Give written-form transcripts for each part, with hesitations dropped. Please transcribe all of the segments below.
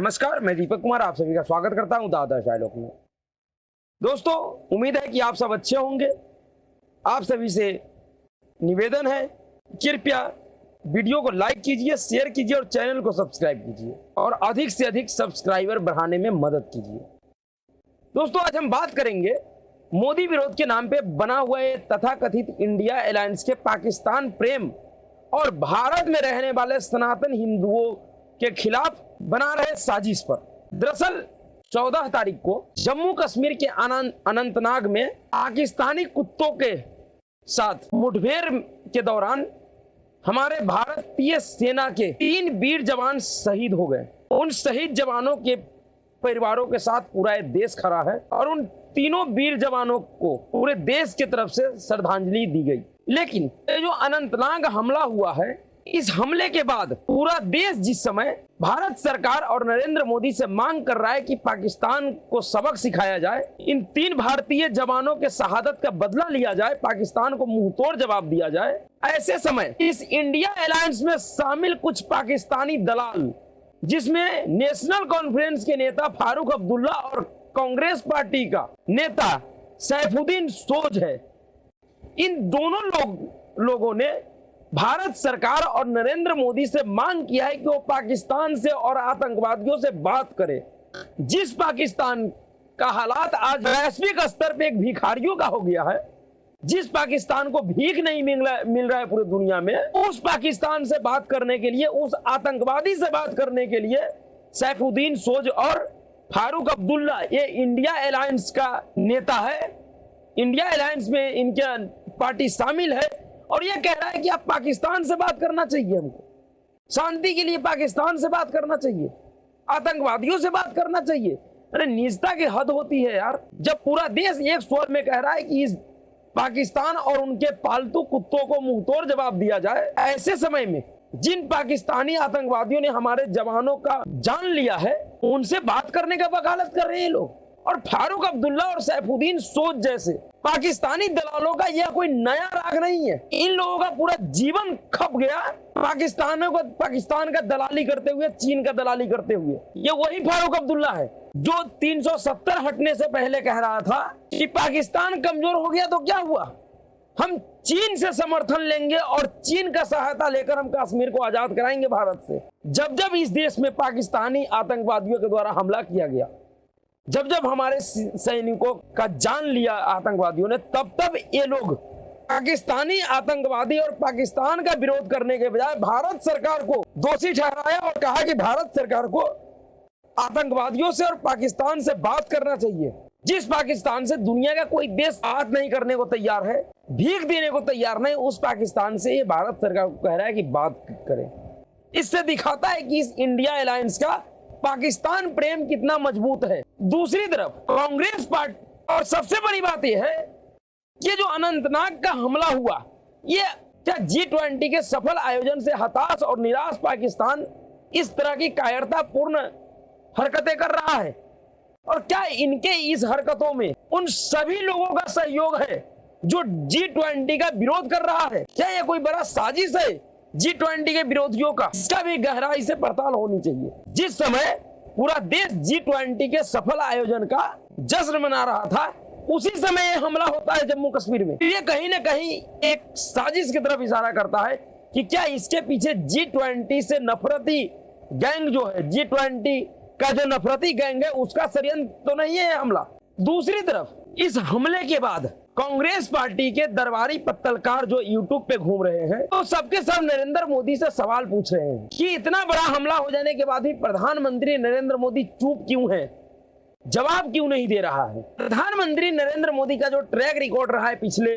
नमस्कार, मैं दीपक कुमार आप सभी का स्वागत करता हूं दादा शायलोक में। दोस्तों, उम्मीद है कि आप सब अच्छे होंगे। आप सभी से निवेदन है, कृपया वीडियो को लाइक कीजिए, शेयर कीजिए और चैनल को सब्सक्राइब कीजिए और अधिक से अधिक सब्सक्राइबर बढ़ाने में मदद कीजिए। दोस्तों, आज हम बात करेंगे मोदी विरोध के नाम पे बना हुआ ये तथाकथित इंडिया अलायंस के पाकिस्तान प्रेम और भारत में रहने वाले सनातन हिंदुओं के खिलाफ बना रहे साजिश पर। दरअसल 14 तारीख को जम्मू कश्मीर के अनंतनाग में पाकिस्तानी कुत्तों के साथ मुठभेड़ के दौरान हमारे भारतीय सेना के 3 वीर जवान शहीद हो गए। उन शहीद जवानों के परिवारों के साथ पूरा देश खड़ा है और उन तीनों वीर जवानों को पूरे देश की तरफ से श्रद्धांजलि दी गई। लेकिन ये जो अनंतनाग हमला हुआ है, इस हमले के बाद पूरा देश जिस समय भारत सरकार और नरेंद्र मोदी से मांग कर रहा है कि पाकिस्तान को सबक सिखाया जाए, इन 3 भारतीय जवानों के शहादत का बदला लिया जाए, पाकिस्तान को मुंहतोड़ जवाब दिया जाए, ऐसे समय इस इंडिया अलायंस में शामिल कुछ पाकिस्तानी दलाल, जिसमें नेशनल कॉन्फ्रेंस के नेता फारूक अब्दुल्ला और कांग्रेस पार्टी का नेता सैफुद्दीन सोज है, इन दोनों लोगों ने भारत सरकार और नरेंद्र मोदी से मांग किया है कि वो पाकिस्तान से और आतंकवादियों से बात करे। जिस पाकिस्तान का हालात आज वैश्विक स्तर पे एक भिखारियों का हो गया है, जिस पाकिस्तान को भीख नहीं मिल रहा है पूरी दुनिया में, उस पाकिस्तान से बात करने के लिए, उस आतंकवादी से बात करने के लिए सैफुद्दीन सोज और फारूक अब्दुल्ला, ये इंडिया अलायंस का नेता है। इंडिया अलायंस में इनका पार्टी शामिल है और यह कह रहा है कि आप पाकिस्तान से बात करना चाहिए, हमको शांति के लिए पाकिस्तान से बात करना चाहिए, आतंकवादियों से बात करना चाहिए। अरे नीचता की हद होती है यार। जब पूरा देश एक स्वर में कह रहा है कि इस पाकिस्तान और उनके पालतू कुत्तों को मुंहतोड़ जवाब दिया जाए, ऐसे समय में जिन पाकिस्तानी आतंकवादियों ने हमारे जवानों का जान लिया है, उनसे बात करने का वकालत कर रहे हैं लोग। और फारूक अब्दुल्ला और सैफुद्दीन सोज जैसे पाकिस्तानी दलालों का यह कोई नया राग नहीं है। इन लोगों का पूरा जीवन खप गया पाकिस्तान का दलाली करते हुए, चीन का दलाली करते हुए। ये वही फारूक अब्दुल्ला है जो 370 हटने से पहले कह रहा था कि पाकिस्तान कमजोर हो गया तो क्या हुआ, हम चीन से समर्थन लेंगे और चीन का सहायता लेकर हम कश्मीर को आजाद कराएंगे भारत से। जब जब इस देश में पाकिस्तानी आतंकवादियों के द्वारा हमला किया गया, जब जब हमारे सैनिकों का जान लिया आतंकवादियों ने, तब तब ये लोग पाकिस्तानी आतंकवादी और पाकिस्तान का विरोध करने के बजाय भारत सरकार को दोषी ठहराया और कहा कि भारत सरकार को आतंकवादियों से और पाकिस्तान से बात करना चाहिए। जिस पाकिस्तान से दुनिया का कोई देश बात नहीं करने को तैयार है, भीख देने को तैयार नहीं, उस पाकिस्तान से ये भारत सरकार को कह रहा है कि बात करें। इससे दिखाता है कि इस इंडिया अलायंस का पाकिस्तान प्रेम कितना मजबूत है। दूसरी तरफ कांग्रेस पार्टी, और सबसे बड़ी बात यह है कि जो अनंतनाग का हमला हुआ, ये क्या G20 के सफल आयोजन से हताश और निराश पाकिस्तान इस तरह की कायरतापूर्ण हरकतें कर रहा है? और क्या इनके इस हरकतों में उन सभी लोगों का सहयोग है जो G20 का विरोध कर रहा है? क्या यह कोई बड़ा साजिश है G20 के विरोधियों का? इसका भी गहराई से पड़ताल होनी चाहिए। जिस समय पूरा देश G20 के सफल आयोजन का जश्न मना रहा था, उसी समय यह हमला होता है जम्मू कश्मीर में। ये कहीं ना कहीं एक साजिश की तरफ इशारा करता है कि क्या इसके पीछे G20 से नफरती गैंग जो है, G20 का जो नफरती गैंग है, उसका षड्यंत्र तो नहीं है हमला। दूसरी तरफ इस हमले के बाद कांग्रेस पार्टी के दरबारी पत्तलकार जो यूट्यूब पे घूम रहे हैं, तो सबके सब नरेंद्र मोदी से सवाल पूछ रहे हैं कि इतना बड़ा हमला हो जाने के बाद भी प्रधानमंत्री नरेंद्र मोदी चुप क्यों है, जवाब क्यों नहीं दे रहा है। प्रधानमंत्री नरेंद्र मोदी का जो ट्रैक रिकॉर्ड रहा है पिछले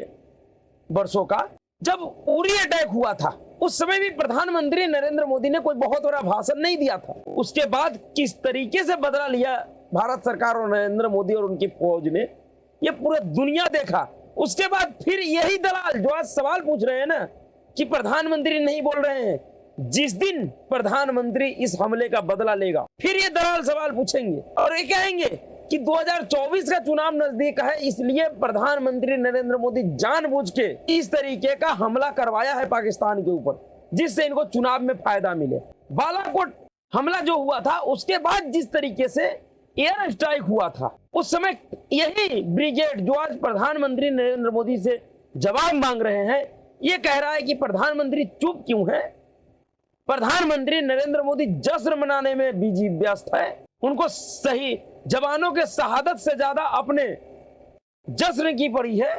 वर्षों का, जब उरी अटैक हुआ था उस समय भी प्रधानमंत्री नरेंद्र मोदी ने कोई बहुत बड़ा भाषण नहीं दिया था। उसके बाद किस तरीके से बदला लिया भारत सरकार और नरेंद्र मोदी और उनकी फौज ने, ये पूरा दुनिया देखा। उसके बाद फिर यही दलाल जो आज सवाल पूछ रहे हैं ना कि प्रधानमंत्री नहीं बोल रहे हैं, जिस दिन प्रधानमंत्री इस हमले का बदला लेगा, फिर ये दलाल सवाल पूछेंगे और ये कहेंगे कि 2024 का चुनाव नजदीक है, इसलिए प्रधानमंत्री नरेंद्र मोदी जानबूझ के इस तरीके का हमला करवाया है पाकिस्तान के ऊपर, जिससे इनको चुनाव में फायदा मिले। बालाकोट हमला जो हुआ था उसके बाद जिस तरीके से एयर स्ट्राइक हुआ था, उस समय यही ब्रिगेड जो आज प्रधानमंत्री नरेंद्र मोदी से जवाब मांग रहे हैं, ये कह रहा है कि प्रधानमंत्री चुप क्यों है। प्रधानमंत्री नरेंद्र मोदी जश्न मनाने में बिजी व्यस्त है। उनको सही जवानों के शहादत से ज्यादा अपने जश्न की पड़ी है।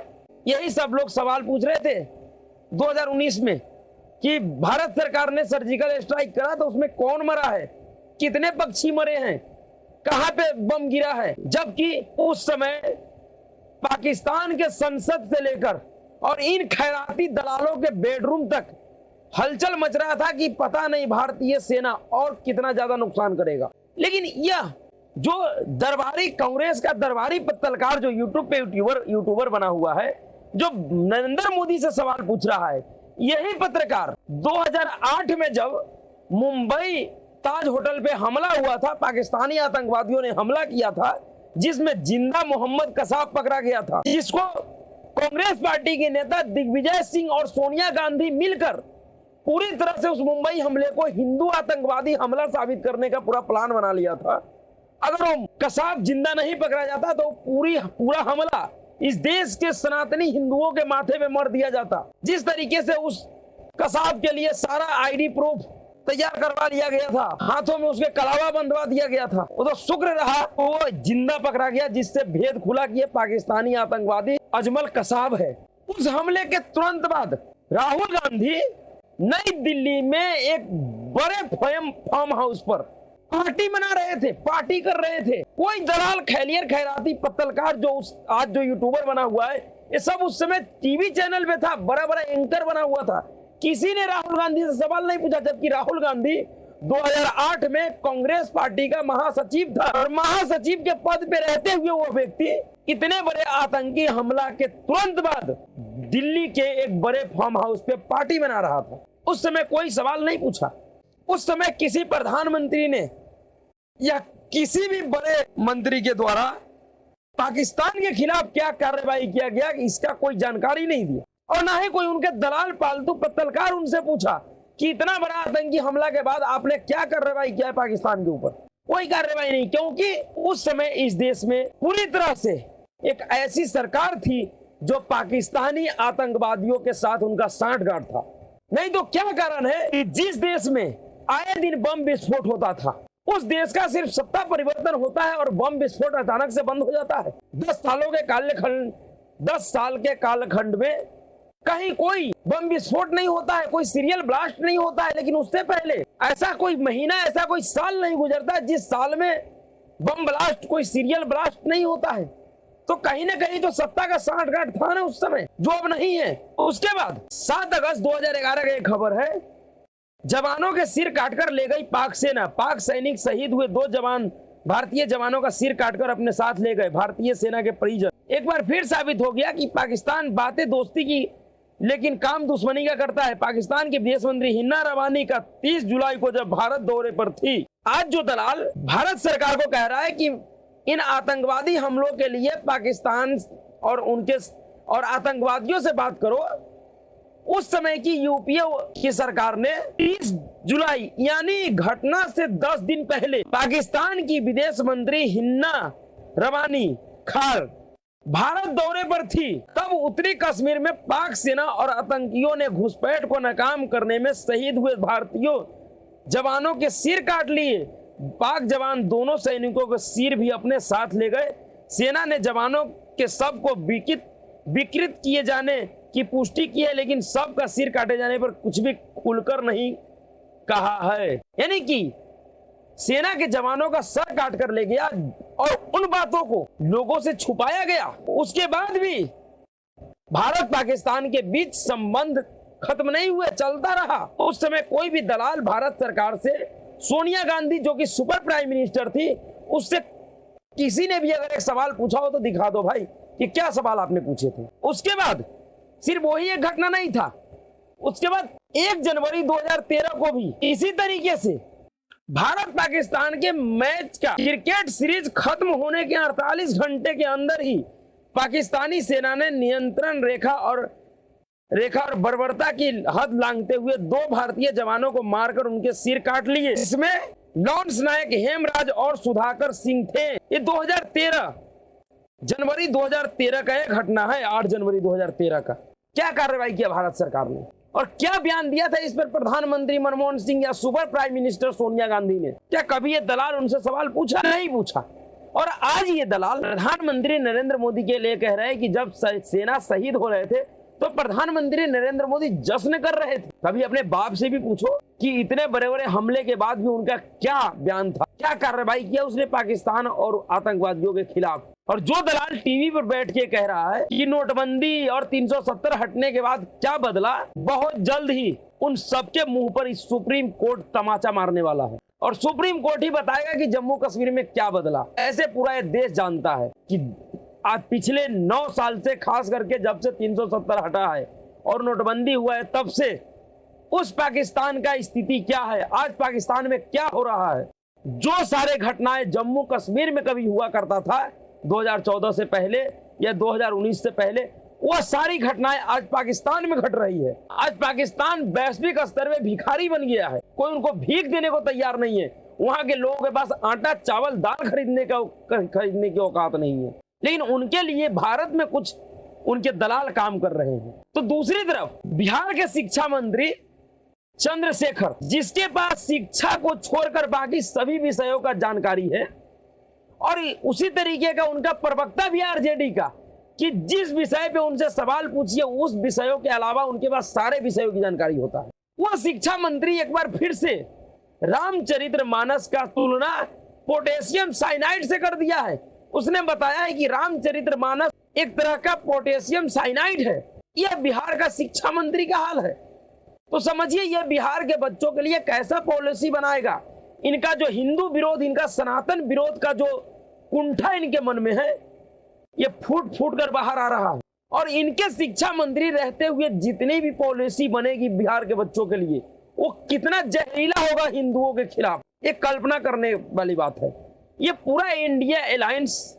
यही सब लोग सवाल पूछ रहे थे 2019 में कि भारत सरकार ने सर्जिकल स्ट्राइक करा तो उसमें कौन मरा है, कितने पक्षी मरे हैं, कहां पे बम गिरा है। जबकि उस समय पाकिस्तान के संसद से लेकर और इन खैराती दलालों के बेडरूम तक हलचल मच रहा था कि पता नहीं भारतीय सेना और कितना ज्यादा नुकसान करेगा। लेकिन यह जो दरबारी कांग्रेस का दरबारी पत्रकार जो यूट्यूब पे यूट्यूबर बना हुआ है, जो नरेंद्र मोदी से सवाल पूछ रहा है, यही पत्रकार 2008 में जब मुंबई ताज होटल पे हमला हुआ था, पाकिस्तानी आतंकवादियों ने हमला किया था जिसमें जिंदा मोहम्मद कसाब पकड़ा गया था, जिसको कांग्रेस पार्टी के नेता दिग्विजय सिंह और सोनिया गांधी मिलकर पूरी तरह से उस मुंबई हमले को हिंदू आतंकवादी हमला साबित करने का पूरा प्लान बना लिया था। अगर वो कसाब जिंदा नहीं पकड़ा जाता तो पूरा हमला इस देश के सनातनी हिंदुओं के माथे पे मर दिया जाता। जिस तरीके से उस कसाब के लिए सारा आईडी प्रूफ तैयार करवा लिया गया था, हाथों में उसके कलावा बंधवा दिया गया था, वो तो शुक्र रहा वो जिंदा पकड़ा गया, जिससे भेद खुला कि ये पाकिस्तानी आतंकवादी अजमल कसाब है। उस हमले के तुरंत बाद राहुल गांधी नई दिल्ली में एक बड़े फार्म हाउस पर पार्टी मना रहे थे, पार्टी कर रहे थे। कोई दलाल खैलियर खैराती पत्रकार जो आज जो यूट्यूबर बना हुआ है, ये सब उस समय टीवी चैनल पे था, बड़ा बड़ा एंकर बना हुआ था। किसी ने राहुल गांधी से सवाल नहीं पूछा, जबकि राहुल गांधी 2008 में कांग्रेस पार्टी का महासचिव था और महासचिव के पद पे रहते हुए वो व्यक्ति इतने बड़े आतंकी हमला के तुरंत बाद दिल्ली के एक बड़े फार्म हाउस पे पार्टी मना रहा था। उस समय कोई सवाल नहीं पूछा। उस समय किसी प्रधानमंत्री ने या किसी भी बड़े मंत्री के द्वारा पाकिस्तान के खिलाफ क्या कार्रवाई किया गया, इसका कोई जानकारी नहीं दी और ना ही कोई उनके दलाल पालतू पत्रकार उनसे पूछा कि इतना बड़ा आतंकी हमला के बाद आपने क्या कार्रवाई किया है पाकिस्तान के ऊपर। कोई कार्रवाई नहीं, क्योंकि उस समय इस देश में पूरी तरह से एक ऐसी सरकार थी जो पाकिस्तानी आतंकवादियों के साथ उनका सांठगांठ था। नहीं तो क्या कारण है कि जिस देश में आए दिन बम विस्फोट होता था, उस देश का सिर्फ सत्ता परिवर्तन होता है और बम विस्फोट अचानक से बंद हो जाता है। 10 साल के कालखंड में कहीं कोई बम विस्फोट नहीं होता है, कोई सीरियल ब्लास्ट नहीं होता है। लेकिन उससे पहले ऐसा कोई महीना, ऐसा कोई साल नहीं गुजरता जिस साल में बम ब्लास्ट, कोई सीरियल ब्लास्ट नहीं होता है। तो कहीं ना कहीं तो सत्ता का सांठगांठ था ना उस समय, जो अब नहीं है। उसके बाद 7 अगस्त 2011 की खबर है, जवानों के सिर काटकर ले गई पाक सेना। पाक सैनिक शहीद हुए 2 जवान भारतीय जवानों का सिर काटकर अपने साथ ले गए भारतीय सेना के परिजन। एक बार फिर साबित हो गया कि पाकिस्तान बातें दोस्ती की लेकिन काम दुश्मनी का करता है। पाकिस्तान के विदेश मंत्री हिना रवानी का 30 जुलाई को जब भारत दौरे पर थी, आज जो दलाल भारत सरकार को कह रहा है कि इन आतंकवादी हमलों के लिए पाकिस्तान और आतंकवादियों से बात करो, उस समय की यूपीए की सरकार ने 30 जुलाई यानी घटना से 10 दिन पहले पाकिस्तान की विदेश मंत्री हिना रवानी खान भारत दौरे पर थी। तब उत्तरी कश्मीर में पाक सेना और आतंकियों ने घुसपैठ को नाकाम करने में शहीद हुए भारतीय जवानों के सिर काट लिए। पाक जवान दोनों सैनिकों के सिर भी अपने साथ ले गए। सेना ने जवानों के शव को विकृत किए जाने की पुष्टि की है, लेकिन शव का सिर काटे जाने पर कुछ भी खुलकर नहीं कहा है। यानी कि सेना के जवानों का सर काट कर ले गया और उन बातों को लोगों से छुपाया गया। उसके बाद भी भारत पाकिस्तान के बीच संबंध खत्म नहीं हुए, चलता रहा। उस समय कोई भी दलाल भारत सरकार से, सोनिया गांधी जो कि सुपर प्राइम मिनिस्टर थी, उससे किसी ने भी अगर एक सवाल पूछा हो तो दिखा दो भाई कि क्या सवाल आपने पूछे थे। उसके बाद सिर्फ वही एक घटना नहीं था, उसके बाद 1 जनवरी 2013 को भी इसी तरीके से भारत पाकिस्तान के मैच का क्रिकेट सीरीज खत्म होने के 48 घंटे के अंदर ही पाकिस्तानी सेना ने नियंत्रण रेखा और बर्बरता की हद लांघते हुए 2 भारतीय जवानों को मारकर उनके सिर काट लिए। इसमें लॉन्स नायक, हेमराज और सुधाकर सिंह थे। ये 2013 जनवरी 2013 का यह घटना है, 8 जनवरी 2013 का। क्या कार्रवाई किया भारत सरकार ने और क्या बयान दिया था इस पर प्रधानमंत्री मनमोहन सिंह या super prime minister Sonia Gandhi ने? क्या कभी ये दलाल उनसे सवाल पूछा? नहीं पूछा। और आज ये दलाल प्रधानमंत्री नरेंद्र मोदी के लिए कह रहे हैं कि जब सेना शहीद हो रहे थे तो प्रधानमंत्री नरेंद्र मोदी जश्न कर रहे थे। कभी अपने बाप से भी पूछो कि इतने बड़े बड़े हमले के बाद भी उनका क्या बयान था, क्या कार्रवाई किया उसने पाकिस्तान और आतंकवादियों के खिलाफ। और जो दलाल टीवी पर बैठ के कह रहा है कि नोटबंदी और 370 हटने के बाद क्या बदला, बहुत जल्द ही उन सबके मुंह पर इस सुप्रीम कोर्ट तमाचा मारने वाला है और सुप्रीम कोर्ट ही बताएगा कि जम्मू कश्मीर में क्या बदला। ऐसे पूरा ये देश जानता है कि आज पिछले 9 साल से, खास करके जब से 370 हटा है और नोटबंदी हुआ है, तब से उस पाकिस्तान का स्थिति क्या है, आज पाकिस्तान में क्या हो रहा है। जो सारे घटनाएं जम्मू कश्मीर में कभी हुआ करता था 2014 से पहले या 2019 से पहले, वो सारी घटनाएं आज पाकिस्तान में घट रही है। आज पाकिस्तान वैश्विक स्तर में भिखारी बन गया है, कोई उनको भीख देने को तैयार नहीं है। वहां के लोगों के पास आटा चावल दाल खरीदने की औकात नहीं है, लेकिन उनके लिए भारत में कुछ उनके दलाल काम कर रहे हैं। तो दूसरी तरफ बिहार के शिक्षा मंत्री चंद्रशेखर, जिसके पास शिक्षा को छोड़कर बाकी सभी विषयों का जानकारी है, और उसी तरीके का उनका प्रवक्ता भी आरजेडी का, कि जिस विषय पे उनसे सवाल पूछिए उस विषयों के अलावा उनके पास सारे विषयों की जानकारी होता है। वह शिक्षा मंत्री एक बार फिर से रामचरितमानस का तुलना पोटेशियम साइनाइड से कर दिया है। उसने बताया है कि रामचरितमानस एक तरह का पोटेशियम साइनाइड है। यह बिहार का शिक्षा मंत्री का हाल है। तो समझिए यह बिहार के बच्चों के लिए कैसा पॉलिसी बनाएगा। इनका जो हिंदू विरोध, इनका सनातन विरोध का जो कुंठा इनके मन में है, ये फूट फूट कर बाहर आ रहा है। और इनके शिक्षा मंत्री रहते हुए जितनी भी पॉलिसी बनेगी बिहार के बच्चों के लिए, वो कितना जहरीला होगा हिंदुओं के खिलाफ, ये कल्पना करने वाली बात है। ये पूरा इंडिया अलायंस,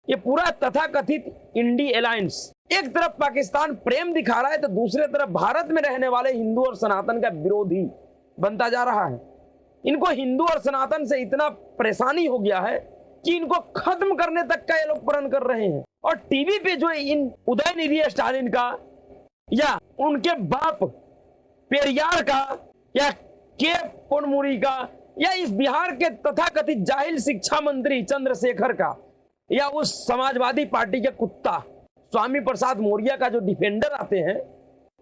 ये पूरा तथाकथित इंडी अलायंस एक तरफ पाकिस्तान प्रेम दिखा रहा है तो दूसरे तरफ भारत में रहने वाले हिंदू और सनातन का विरोधी बनता जा रहा है। इनको हिंदू और सनातन से इतना परेशानी हो गया है कि इनको खत्म करने तक का ये लोग प्रण कर रहे हैं। और टीवी पे जो इन उदयनिधि स्टालिन का या उनके बाप पेरियार का या के पोनमुरी का या इस बिहार के तथाकथित जाहिल शिक्षा मंत्री चंद्रशेखर का या उस समाजवादी पार्टी के कुत्ता स्वामी प्रसाद मौर्य का जो डिफेंडर आते हैं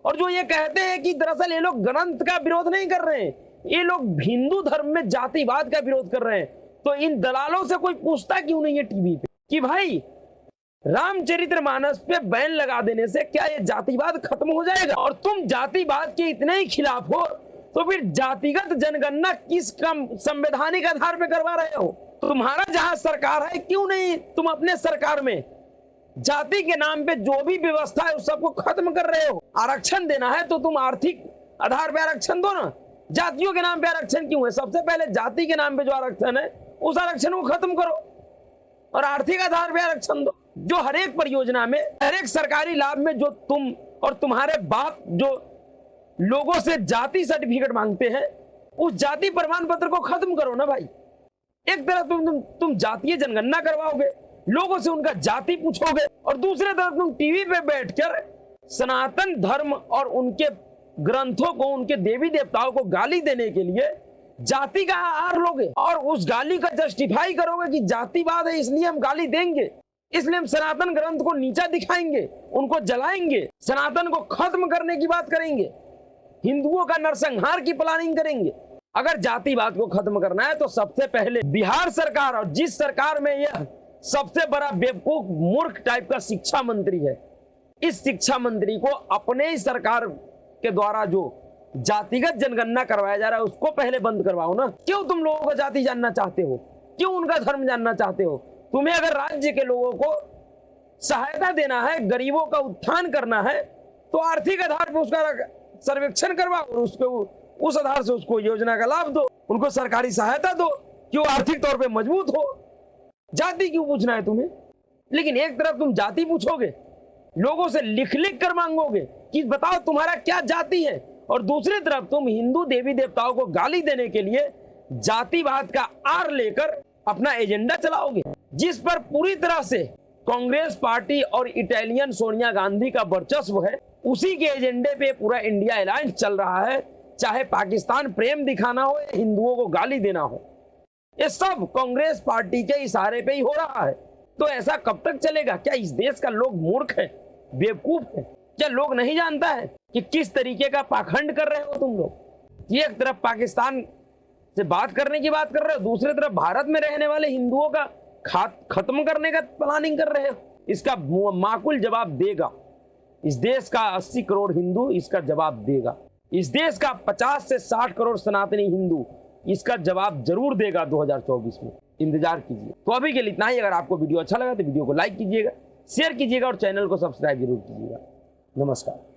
और जो ये कहते हैं कि दरअसल ये लोग ग्रंथ का विरोध नहीं कर रहे हैं, ये लोग हिंदू धर्म में जातिवाद का विरोध कर रहे हैं, तो इन दलालों से कोई पूछता क्यों नहीं है टीवी पे कि भाई रामचरितमानस पे बैन लगा देने से क्या ये जातिवाद खत्म हो जाएगा? और तुम जातिवाद के इतने ही खिलाफ हो तो फिर जातिगत जनगणना किस कम संवैधानिक आधार पे करवा रहे हो? तुम्हारा जहां सरकार है, क्यों नहीं तुम अपने सरकार में जाति के नाम पे जो भी व्यवस्था है उस सबको खत्म कर रहे हो? आरक्षण देना है तो तुम आर्थिक आधार पे आरक्षण दो ना, जातियों के नाम पे आरक्षण क्यों है? सबसे पहले जाति के नाम पे जो आरक्षण है उस आरक्षण को खत्म करो और आर्थिक आधार पे आरक्षण दो। जो हर एक परियोजना में, हर एक सरकारी लाभ में जो तुम और तुम्हारे बाप जो लोगों से जाति सर्टिफिकेट मांगते हैं, उस जाति प्रमाण पत्र को खत्म करो ना भाई। एक तरफ तुम जातीय जनगणना करवाओगे, लोगों से उनका जाति पूछोगे, और दूसरे तरफ तुम टीवी पे बैठकर सनातन धर्म और उनके ग्रंथों को, उनके देवी देवताओं को गाली देने के लिए जाति का आहार लोगे और उस गाली का जस्टिफाई करोगे कि जातिवाद है इसलिए हम गाली देंगे, इसलिए हम सनातन ग्रंथ को नीचा दिखाएंगे, उनको जलाएंगे, सनातन को खत्म करने की बात करेंगे, हिंदुओं का नरसंहार की प्लानिंग करेंगे। अगर जातिवाद को खत्म करना है तो सबसे पहले बिहार सरकार, और जिस सरकार में यह सबसे बड़ा बेवकूफ मूर्ख टाइप का शिक्षा मंत्री है, इस शिक्षा मंत्री को अपने ही सरकार के द्वारा जो जातिगत जनगणना करवाया जा रहा है उसको पहले बंद करवाओ ना। क्यों तुम लोगों को जाति जानना चाहते हो? क्यों उनका धर्म जानना चाहते हो? तुम्हें अगर राज्य के लोगों को सहायता देना है, गरीबों का उत्थान करना है, तो आर्थिक आधार पर उसका सर्वेक्षण करवाओ, उसको उस आधार से उसको योजना का लाभ दो, उनको सरकारी सहायता दो कि वो आर्थिक तौर पे मजबूत हो। जाति क्यों पूछना है तुम्हें? लेकिन एक तरफ तुम जाति पूछोगे, लोगों से लिख लिख कर मांगोगे कि बताओ तुम्हारा क्या जाति है, और दूसरी तरफ तुम हिंदू देवी देवताओं को गाली देने के लिए जातिवाद का आर लेकर अपना एजेंडा चलाओगे, जिस पर पूरी तरह से कांग्रेस पार्टी और इटालियन सोनिया गांधी का वर्चस्व है। उसी के एजेंडे पे पूरा इंडिया अलायंस चल रहा है, चाहे पाकिस्तान प्रेम दिखाना हो या हिंदुओं को गाली देना हो, ये सब कांग्रेस पार्टी के इशारे पे ही हो रहा है। तो ऐसा कब तक चलेगा? क्या इस देश का लोग मूर्ख है, बेवकूफ है? क्या लोग नहीं जानता है कि किस तरीके का पाखंड कर रहे हो तुम लोग? एक तरफ पाकिस्तान से बात करने की बात कर रहे हो, दूसरी तरफ भारत में रहने वाले हिंदुओं का खत्म करने का प्लानिंग कर रहे हो। इसका माकूल जवाब देगा इस देश का 80 करोड़ हिंदू, इसका जवाब देगा। इस देश का 50 से 60 करोड़ सनातनी हिंदू इसका जवाब जरूर देगा 2024 में। इंतजार कीजिए। तो अभी के लिए इतना ही। अगर आपको वीडियो अच्छा लगा तो वीडियो को लाइक कीजिएगा, शेयर कीजिएगा और चैनल को सब्सक्राइब जरूर कीजिएगा। नमस्कार।